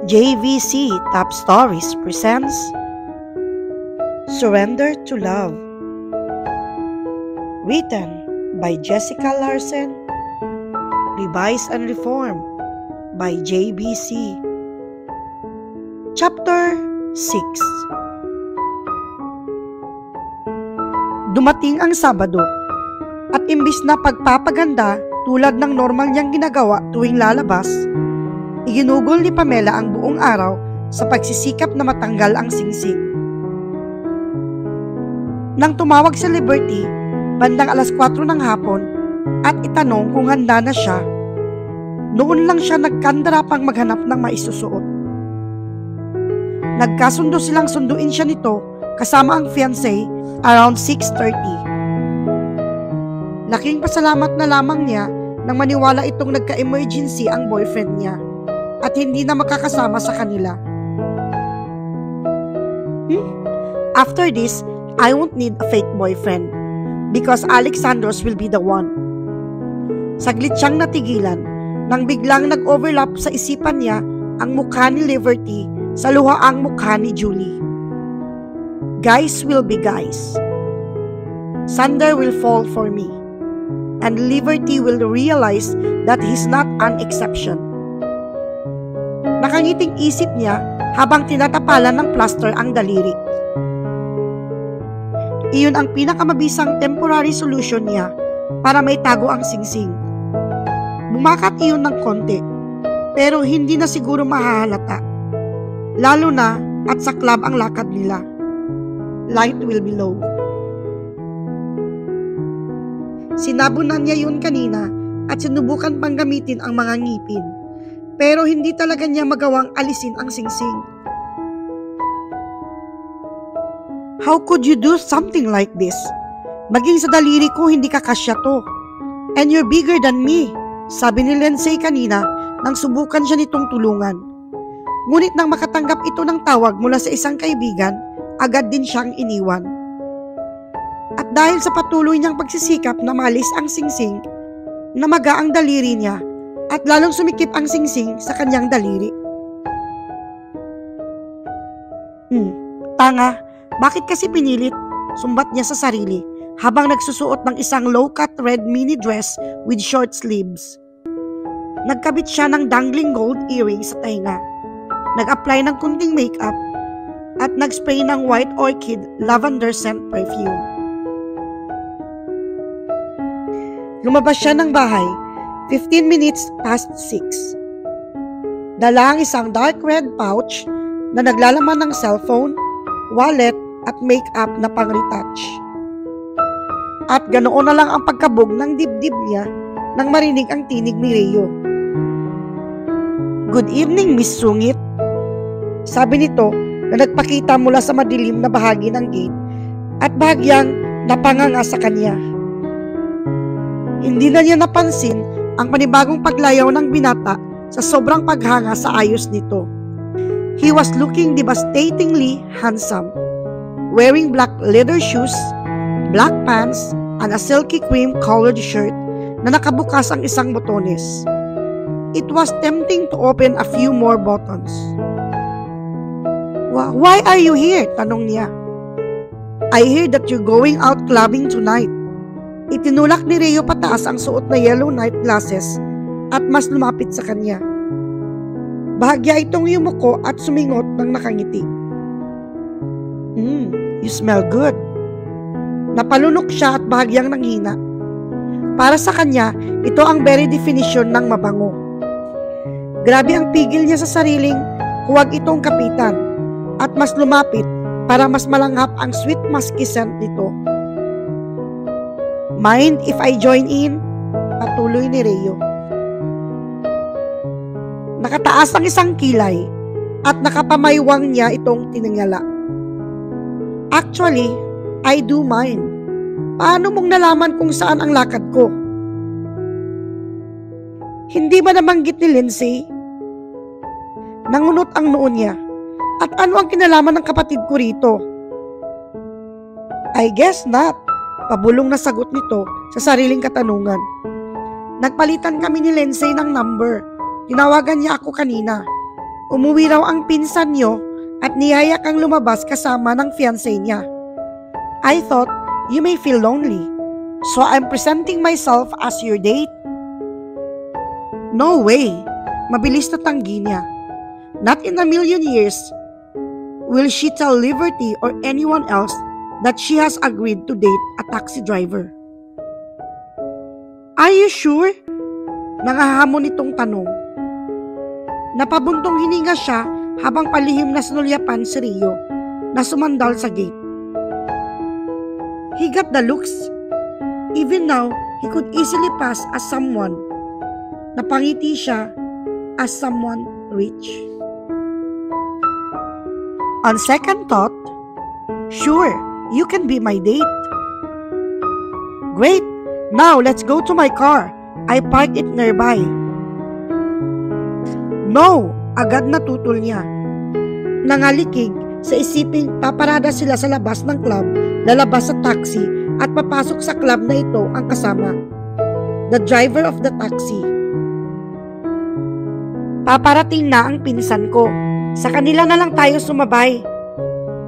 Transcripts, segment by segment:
JVC Top Stories presents Surrender to Love. Written by Jessica Larsen. Revised and Reformed by JBC. Chapter 6. Dumating ang Sabado at imbis na pagpapaganda tulad ng normal niyang ginagawa tuwing lalabas, iginugol ni Pamela ang buong araw sa pagsisikap na matanggal ang singsing. Nang tumawag si Liberty, bandang 4:00 ng hapon at itanong kung handa na siya, noon lang siya nagkandarapang maghanap ng maisusuot. Nagkasundo silang sunduin siya nito kasama ang fiancé around 6:30. Laking pasalamat na lamang niya nang maniwala itong nagka-emergency ang boyfriend niya at hindi na makakasama sa kanila. After this, I won't need a fake boyfriend because Alexandros will be the one. Saglit siyang natigilan nang biglang nag-overlap sa isipan niya ang mukha ni Liberty sa luhaang mukha ni Julie. Guys will be guys. Sander will fall for me. And Liberty will realize that he's not an exception. Nakangiting isip niya habang tinatapalan ng plaster ang daliri. Iyon ang pinakamabisang temporary solution niya para maitago ang singsing. Bumakat iyon ng konti, pero hindi na siguro mahahalata. Lalo na at sa club ang lakad nila. Light will be low. Sinabunan niya yun kanina at sinubukan pang gamitin ang mga ngipin. Pero hindi talaga niya magawang alisin ang singsing. How could you do something like this? Maging sa daliri ko hindi kakasya to. And you're bigger than me, sabi ni Lindsay kanina nang subukan siya nitong tulungan. Ngunit nang makatanggap ito ng tawag mula sa isang kaibigan, agad din siyang iniwan. At dahil sa patuloy niyang pagsisikap na malis ang singsing, namaga ang daliri niya at lalong sumikip ang singsing sa kanyang daliri. Tanga, bakit kasi pinilit? Sumbat niya sa sarili habang nagsusuot ng isang low-cut red mini dress with short sleeves. Nagkabit siya ng dangling gold earrings sa tainga, nag-apply ng kunting makeup at nag-spray ng white orchid lavender scent perfume. Lumabas siya ng bahay 15 minutes past 6. Dala ang isang dark red pouch na naglalaman ng cellphone, wallet at makeup na pang-retouch. At ganoon na lang ang pagkabog ng dibdib niya nang marinig ang tinig ni Reo. Good evening, Miss Sungit. Sabi nito na nagpakita mula sa madilim na bahagi ng gate at bahagyang napanganga sa kanya. Hindi na niya napansin ang panibagong paglayaw ng binata sa sobrang paghanga sa ayos nito. He was looking devastatingly handsome, wearing black leather shoes, black pants, and a silky cream-colored shirt na nakabukas ang isang botones. It was tempting to open a few more buttons. Why are you here? Tanong niya. I hear that you're going out clubbing tonight. Itinulak ni Reo pataas ang suot na yellow night glasses at mas lumapit sa kanya. Bahagya itong yumuko at sumingot ng nakangiti. You smell good. Napalunok siya at bahagyang nanghina. Para sa kanya, ito ang very definition ng mabango. Grabe ang pigil niya sa sariling huwag itong kapitan at mas lumapit para mas malanghap ang sweet musky scent nito. Mind if I join in? Patuloy ni Reo. Nakataas ang isang kilay at nakapamaywang niya itong tiningala. Actually, I do mind. Paano mong nalaman kung saan ang lakad ko? Hindi ba nabanggit ni Lindsay? Nangunot ang noo niya. At ano ang kinalaman ng kapatid ko rito? I guess not. Pabulong na sagot nito sa sariling katanungan. Nagpalitan kami ni Lindsay ng number. Tinawagan niya ako kanina. Umuwi raw ang pinsan niyo at niyaya kang lumabas kasama ng fiancé niya. I thought you may feel lonely, so I'm presenting myself as your date. No way! Mabilis na tanggi niya. Not in a million years will she tell Liberty or anyone else that she has agreed to date a taxi driver. Are you sure? Nangahamon itong tanong. Napabuntong hininga siya habang palihim na sinulyapan si Rio na sumandal sa gate. He got the looks. Even now, he could easily pass as someone. Napangiti siya as someone rich. On second thought, sure, you can be my date. Great! Now, let's go to my car. I parked it nearby. No! Agad na tutol niya. Nangalikig sa isiping paparada sila sa labas ng club, lalabas sa taxi at papasok sa club na ito ang kasama. The driver of the taxi. Paparating na ang pinsan ko. Sa kanila na lang tayo sumabay.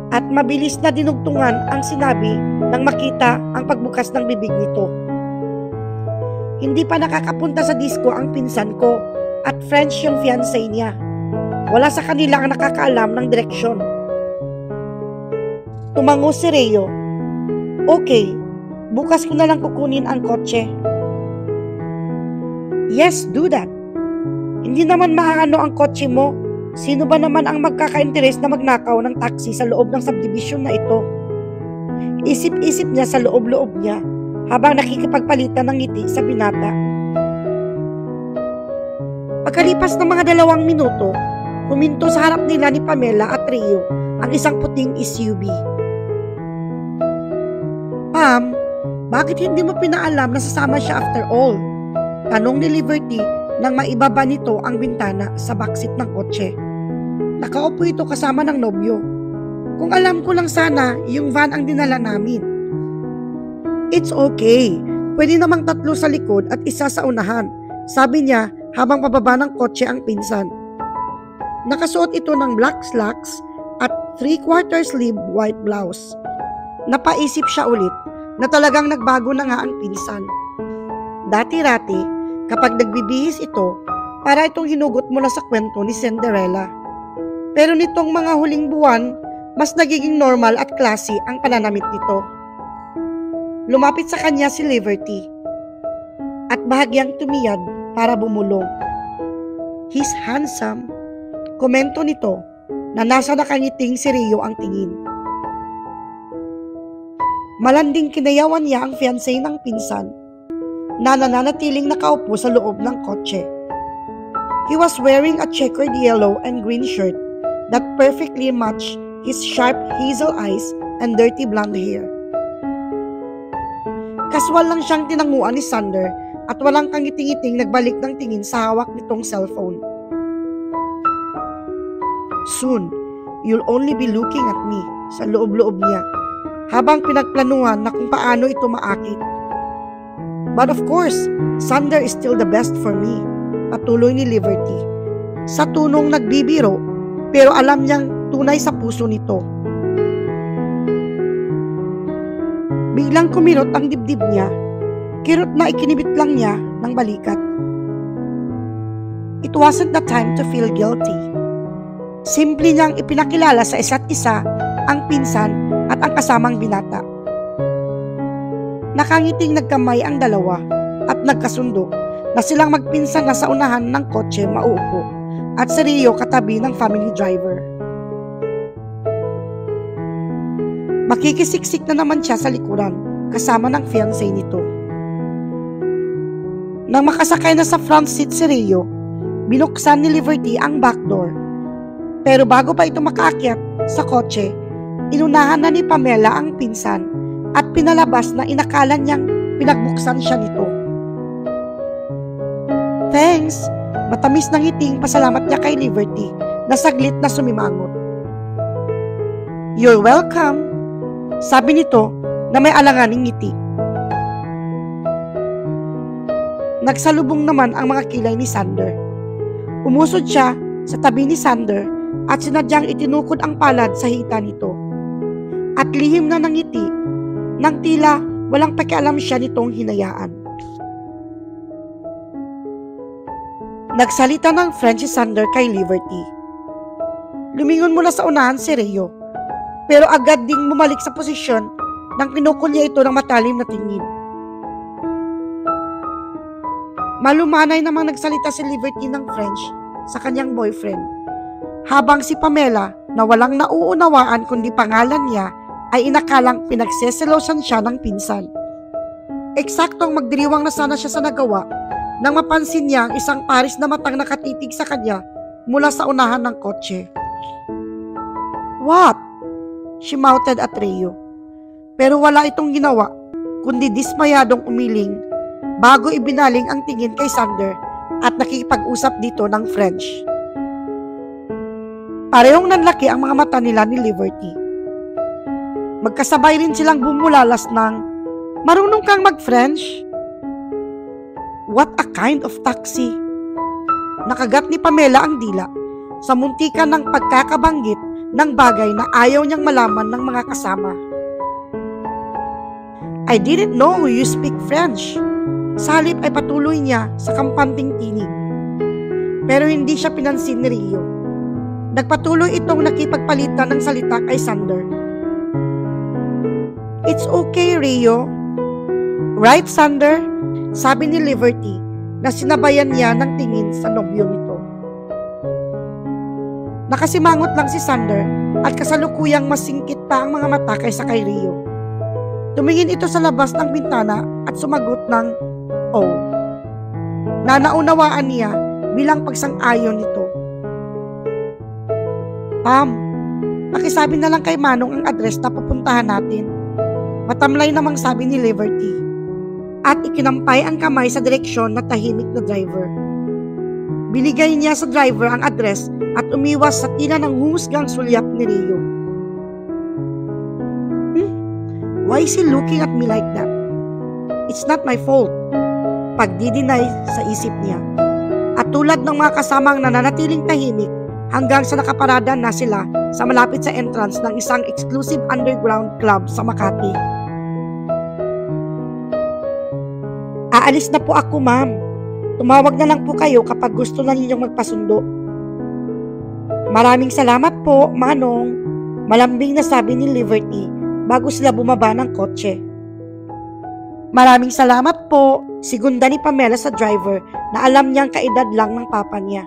At mabilis na dinugtungan ang sinabi nang makita ang pagbukas ng bibig nito. Hindi pa nakakapunta sa disco ang pinsan ko at French yung fiancé niya. Wala sa kanila ang nakakaalam ng direksyon. Tumango si Rio. Okay, bukas ko na lang kukunin ang kotse. Yes, do that. Hindi naman maaano ang kotse mo. Sino ba naman ang magkaka-interes na magnakaw ng taxi sa loob ng subdivision na ito? Isip-isip niya sa loob-loob niya habang nakikipagpalitan ng ngiti sa binata. Pagkalipas ng mga 2 minuto, huminto sa harap nila ni Pamela at Rio ang isang puting SUV. Pam, bakit hindi mo pinaalam na sasama siya after all? Tanong ni Liberty nang maibaba nito ang bintana sa backseat ng kotse. Nakaupo ito kasama ng nobyo. Kung alam ko lang sana, yung van ang dinala namin. It's okay. Pwede namang 3 sa likod at 1 sa unahan, sabi niya habang pababa ng kotse ang pinsan. Nakasuot ito ng black slacks at 3/4 sleeve white blouse. Napaisip siya ulit na talagang nagbago na nga ang pinsan. Dati-rati, kapag nagbibihis ito, para itong hinugot mula sa kwento ni Cinderella. Pero nitong mga huling buwan, mas nagiging normal at classy ang pananamit nito. Lumapit sa kanya si Liberty at bahagyang tumiyad para bumulong. He's handsome. Komento nito na nasa nakangiting si Rio ang tingin. Malanding kinayawan niya ang fiancé ng pinsan na nananatiling nakaupo sa loob ng kotse. He was wearing a checkered yellow and green shirt that perfectly matched his sharp hazel eyes and dirty blonde hair. Kaswal lang siyang tinanguan ni Sander at walang kangiting-iting nagbalik ng tingin sa hawak nitong cellphone. Soon, you'll only be looking at me, sa loob-loob niya, habang pinagplanuhan na kung paano ito maakit. But of course, Sander is still the best for me, patuloy ni Liberty. Sa tunong nagbibiro, pero alam niyang tunay sa puso nito. Biglang kumirot ang dibdib niya. Kirot na ikinibit lang niya ng balikat. It wasn't the time to feel guilty. Simple niyang ipinakilala sa isa't isa ang pinsan at ang kasamang binata. Nakangiting nagkamay ang dalawa at nagkasundo na silang magpinsan na sa unahan ng kotse mauupo at si Rio katabi ng family driver. Makikisiksik na naman siya sa likuran kasama ng fiancé nito. Nang makasakay na sa front seat si Rio, binuksan ni Liberty ang back door. Pero bago pa ito makaakyat sa kotse, inunahan na ni Pamela ang pinsan at pinalabas na inakala niyang pinagbuksan siya nito. Thanks! Matamis ng ngiting pasalamat niya kay Liberty na saglit na sumimangot. You're welcome! Sabi nito na may alanganing ngiti. Nagsalubong naman ang mga kilay ni Sander. Umusod siya sa tabi ni Sander at sinadyang itinukod ang palad sa hita nito. At lihim na nangiti nang tila walang pakialam siya nitong hinayaan. Nagsalita ng French si Sander kay Liberty. Lumingon mula sa unahan si Rio, pero agad ding bumalik sa posisyon nang pinukol niya ito ng matalim na tingin. Malumanay namang nagsalita si Liberty ng French sa kanyang boyfriend, habang si Pamela na walang nauunawaan kundi pangalan niya ay inakalang pinagseselosan siya ng pinsan. Eksaktong magdiriwang na sana siya sa nagawa nang mapansin niya ang isang paris na matang nakatitig sa kanya mula sa unahan ng kotse. "What?" she mouthed at Rio. Pero wala itong ginawa kundi dismayadong umiling bago ibinaling ang tingin kay Sander at nakikipag-usap dito ng French. Parehong nanlaki ang mga mata nila ni Liberty. Magkasabay rin silang bumulalas ng, "Marunong kang mag-French?" What a kind of taxi! Nakagat ni Pamela ang dila sa muntikan ng pagkakabanggit ng bagay na ayaw niyang malaman ng mga kasama. "I didn't know you speak French." Sa halip ay patuloy niya sa kampanting tinig. Pero hindi siya pinansin ni Rio. Nagpatuloy itong nakipagpalitan ng salita kay Sander. "It's okay, Rio." "Right, Sander?" sabi ni Liberty na sinabayan niya ng tingin sa nobyo nito. Nakasimangot lang si Sander at kasalukuyang masingkit pa ang mga mata kaysa kay Rio. Tumingin ito sa labas ng bintana at sumagot ng "Oh." Na naunawaan niya bilang pagsang-ayon nito. "Pam, pakisabi na lang kay Manong ang address na pupuntahan natin." Matamlay namang sabi ni Liberty at ikinampay ang kamay sa direksyon na tahimik na driver. Binigay niya sa driver ang address at umiwas sa tila ng humusgang sulyap ni Rio. Why is he looking at me like that? It's not my fault. Pagdidinay sa isip niya. At tulad ng mga kasamang nananatiling tahimik hanggang sa nakaparada na sila sa malapit sa entrance ng isang exclusive underground club sa Makati. "Aalis na po ako, ma'am. Tumawag na lang po kayo kapag gusto na ninyong magpasundo." "Maraming salamat po, Manong," malambing na sabi ni Liberty bago sila bumaba ng kotse. "Maraming salamat po," sigunda ni Pamela sa driver na alam niyang kaedad lang ng papa niya.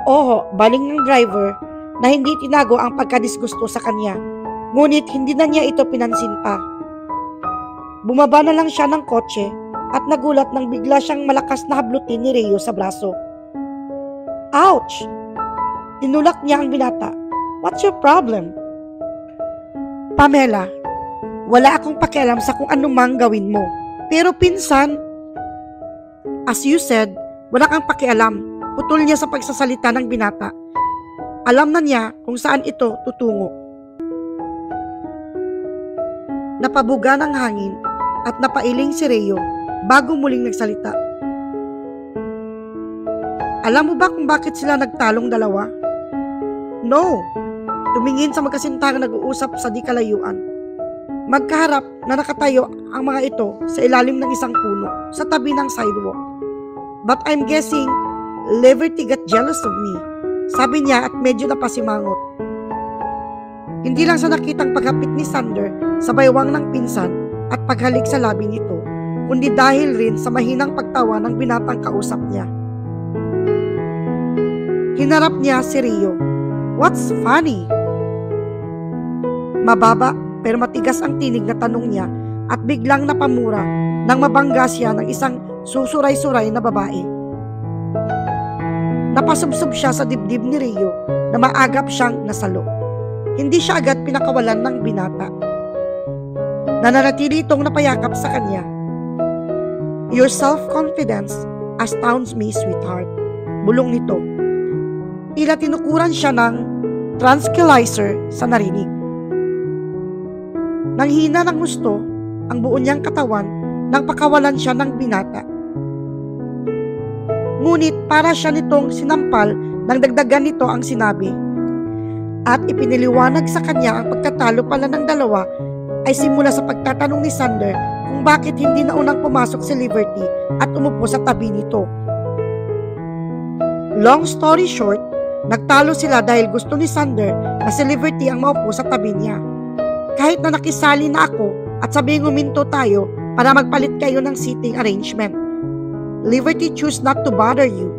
"Oho," baling ng driver na hindi tinago ang pagkadisgusto sa kanya, ngunit hindi na niya ito pinansin pa. Bumaba na lang siya ng kotse at nagulat nang bigla siyang malakas na hablutin ni Rio sa braso. "Ouch!" Tinulak niya ang binata. "What's your problem?" "Pamela, wala akong pakialam sa kung anumang gawin mo. Pero pinsan..." "As you said, wala kang pakialam." Putol niya sa pagsasalita ng binata. Alam na niya kung saan ito tutungo. Napabuga ng hangin at napailing si Rio bago muling nagsalita. "Alam mo ba kung bakit sila nagtalong dalawa?" "No." Tumingin sa magkasintarang nag-uusap sa di kalayuan. Magkaharap na nakatayo ang mga ito sa ilalim ng isang puno sa tabi ng sidewalk. "But I'm guessing Liberty got jealous of me," sabi niya at medyo napasimangot. Hindi lang sa nakitang paghapit ni Sander sa baywang ng pinsan at paghalik sa labi nito, kundi dahil rin sa mahinang pagtawa ng binatang kausap niya. Hinarap niya si Rio. "What's funny?" Mababa pero matigas ang tinig na tanong niya at biglang napamura nang mabangga siya ng isang susuray-suray na babae. Napasubsob siya sa dibdib ni Rio na maagap siyang nasalo. Hindi siya agad pinakawalan ng binata. Nananatili itong napayakap sa kanya. "Your self-confidence astounds me, sweetheart," bulong nito. Tila tinukuran siya ng tranquilizer sa narinig. Nanghina ng gusto ang buo niyang katawan nang pakawalan siya ng binata. Ngunit para siya nitong sinampal nang dagdagan nito ang sinabi. At ipiniliwanag sa kanya ang pagkatalo pala ng dalawa ay simula sa pagtatanong ni Sander kung bakit hindi na unang pumasok si Liberty at umupo sa tabi nito. Long story short, nagtalo sila dahil gusto ni Sander na si Liberty ang maupo sa tabi niya. Kahit na nakisali na ako at sabihing huminto tayo para magpalit kayo ng seating arrangement, Liberty chose not to bother you.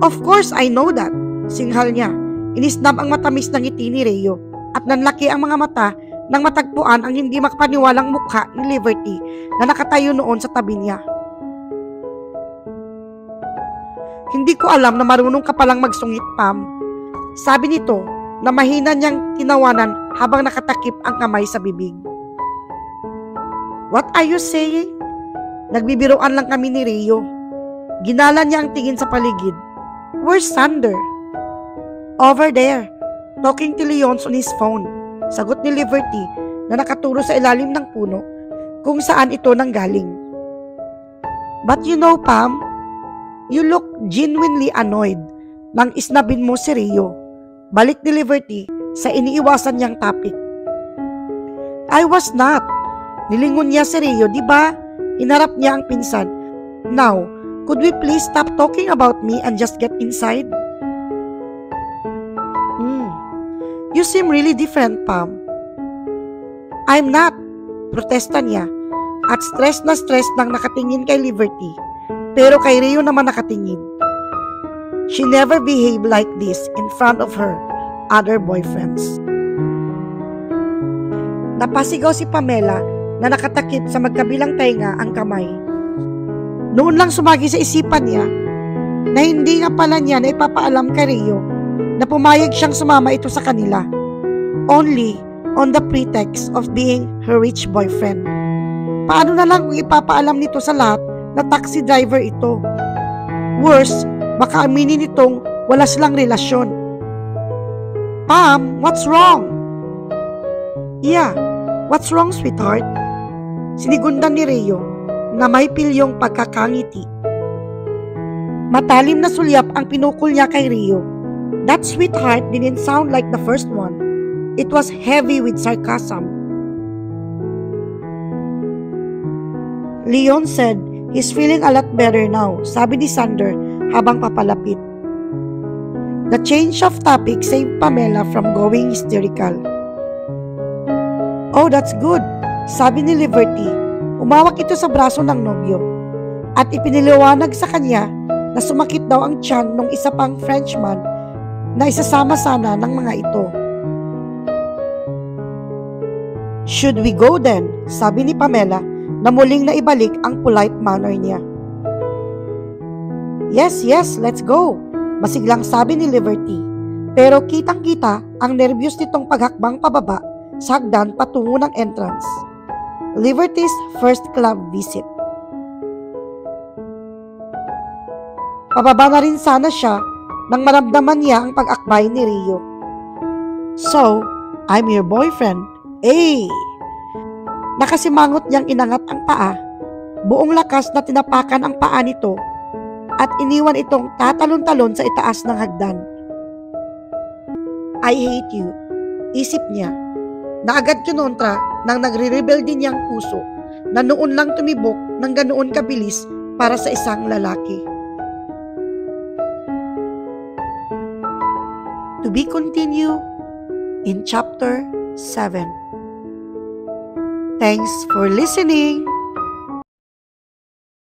Of course, I know that. Singhal niya. Inisnab ang matamis ng ngiti ni Rheo at nanlaki ang mga mata nang matagpuan ang hindi makapaniwalang mukha ni Liberty na nakatayo noon sa tabi niya. Hindi ko alam na marunong ka palang magsungit, Pam. Sabi nito na mahina niyang tinawanan habang nakatakip ang kamay sa bibig. What are you saying? Nagbibiroan lang kami ni Rheo. Ginala niya ang tingin sa paligid. Where's Sander? Over there, talking to Leon on his phone. Sagot ni Liberty na nakaturo sa ilalim ng puno kung saan ito nanggaling. But you know, Pam, you look genuinely annoyed nang isnabin mo si Rheo. Balik ni Liberty sa iniiwasan niyang topic. I was not. Nilingon niya si Rheo, di ba? Hinarap niya ang pinsan. Now, could we please stop talking about me and just get inside? You seem really different, Pam. I'm not. Protesta niya. At stress nang nakatingin kay Liberty. Pero kay Rheo naman nakatingin. She never behaved like this in front of her other boyfriends. Napasigaw si Pamela na nakatakip sa magkabilang tainga ang kamay. Noon lang sumagi sa isipan niya na hindi nga pala niya na ipapaalam kay Rheo na pumayag siyang sumama ito sa kanila, only on the pretext of being her rich boyfriend. Paano na lang kung ipapaalam nito sa lahat na taxi driver ito? Worse, baka aminin nitong wala silang relasyon. Pam, what's wrong? Yeah, what's wrong, sweetheart? Sinigundan ni Rheo na may pilyong pagkakangiti. Matalim na sulyap ang pinukol niya kay Rheo. That sweetheart didn't sound like the first one. It was heavy with sarcasm. Leon said he's feeling a lot better now, sabi ni Sander habang papalapit. The change of topic saved Pamela from going hysterical. Oh, that's good, sabi ni Liberty. Umawak ito sa braso ng nobyo at ipiniliwanag sa kanya na sumakit daw ang tiyan ng isa pang Frenchman na isasama sana ng mga ito. Should we go then? Sabi ni Pamela na muling naibalik ang polite manner niya. Yes, let's go, masiglang sabi ni Liberty. Pero kitang-kita ang nervyos nitong paghakbang pababa sa hagdan patungo ng entrance. Liberty's first club visit. Pababa na rin sana siya nang maramdaman niya ang pag-akbay ni Rheo. So, I'm your boyfriend. Hey! Nakasimangot niyang inangat ang paa. Buong lakas na tinapakan ang paa nito at iniwan itong tatalon-talon sa itaas ng hagdan. I hate you, isip niya, na agad kinontra nang nagre-rebel din niyang puso na noon lang tumibok ng ganoon kabilis para sa isang lalaki. To be continued in Chapter 7. Thanks for listening!